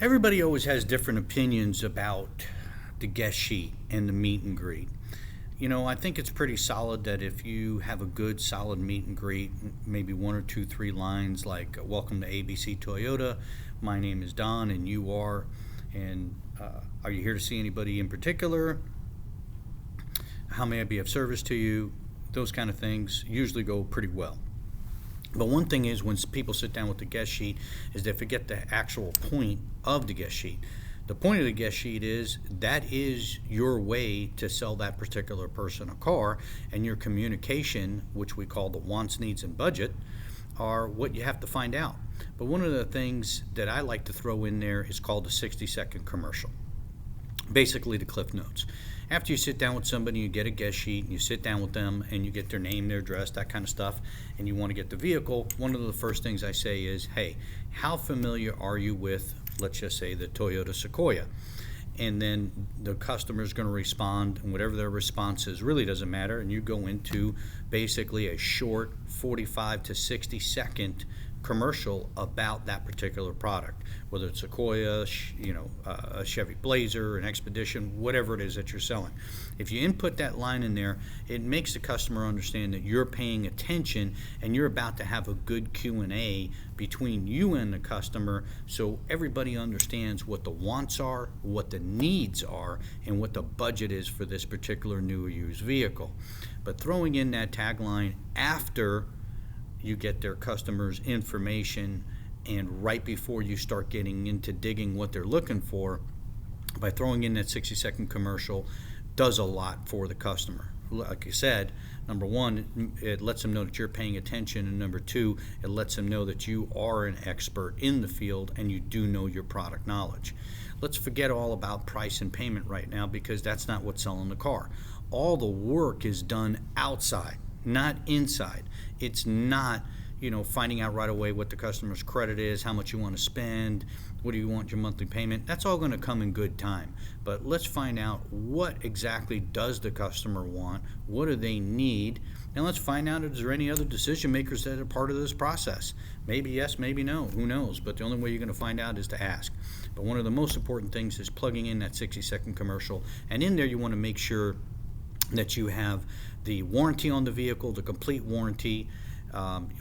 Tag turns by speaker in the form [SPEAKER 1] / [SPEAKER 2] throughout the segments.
[SPEAKER 1] Everybody always has different opinions about the guest sheet and the meet and greet. I think it's pretty solid that if you have a good, solid meet and greet, maybe one or two, three lines like "Welcome to ABC Toyota. My name is Don, and you are. And are you here to see anybody in particular? How may I be of service to you?" Those kind of things usually go pretty well. But one thing is, when people sit down with the guest sheet, is they forget the actual point of the guest sheet. The point of the guest sheet is that is your way to sell that particular person a car, and your communication, which we call the wants, needs, and budget, are what you have to find out. But one of the things that I like to throw in there is called a 60-second commercial. Basically, the Cliff Notes. After you sit down with somebody, you get a guest sheet, and you sit down with them, and you get their name, their address, that kind of stuff, and you want to get the vehicle. One of the first things I say is, hey, how familiar are you with, let's just say, the Toyota Sequoia? And then the customer is going to respond, and whatever their response is really doesn't matter, and you go into basically a short 45 to 60 second commercial about that particular product, whether it's Sequoia, a Chevy Blazer, an Expedition, whatever it is that you're selling. If you input that line in there, it makes the customer understand that you're paying attention and you're about to have a good Q&A between you and the customer, so everybody understands what the wants are, what the needs are, and what the budget is for this particular new or used vehicle. But throwing in that tagline after you get their customers' information and right before you start getting into digging what they're looking for, by throwing in that 60-second commercial, does a lot for the customer. Like I said, number one, it lets them know that you're paying attention, and number two, it lets them know that you are an expert in the field and you do know your product knowledge. Let's forget all about price and payment right now, because that's not what's selling the car. All the work is done outside, not inside. It's not, finding out right away what the customer's credit is, how much you want to spend, what do you want your monthly payment. That's all going to come in good time. But let's find out what exactly does the customer want, what do they need, and let's find out if there are any other decision makers that are part of this process. Maybe yes, maybe no, who knows? But the only way you're going to find out is to ask. But one of the most important things is plugging in that 60-second commercial, and in there you want to make sure that you have the warranty on the vehicle, the complete warranty,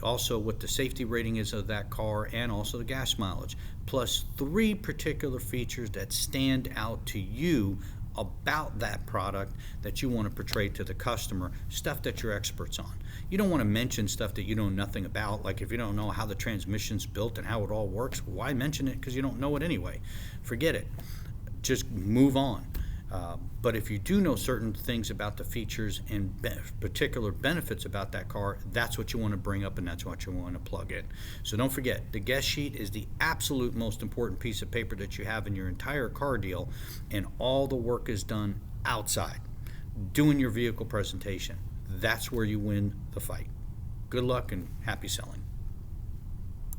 [SPEAKER 1] also what the safety rating is of that car, and also the gas mileage, plus three particular features that stand out to you about that product that you want to portray to the customer, stuff that you're experts on. You don't want to mention stuff that you know nothing about, like if you don't know how the transmission's built and how it all works, why mention it? Because you don't know it anyway. Forget it. Just move on. But if you do know certain things about the features and particular benefits about that car, that's what you want to bring up and that's what you want to plug in. So don't forget, the guest sheet is the absolute most important piece of paper that you have in your entire car deal, and all the work is done outside, doing your vehicle presentation. That's where you win the fight. Good luck and happy selling.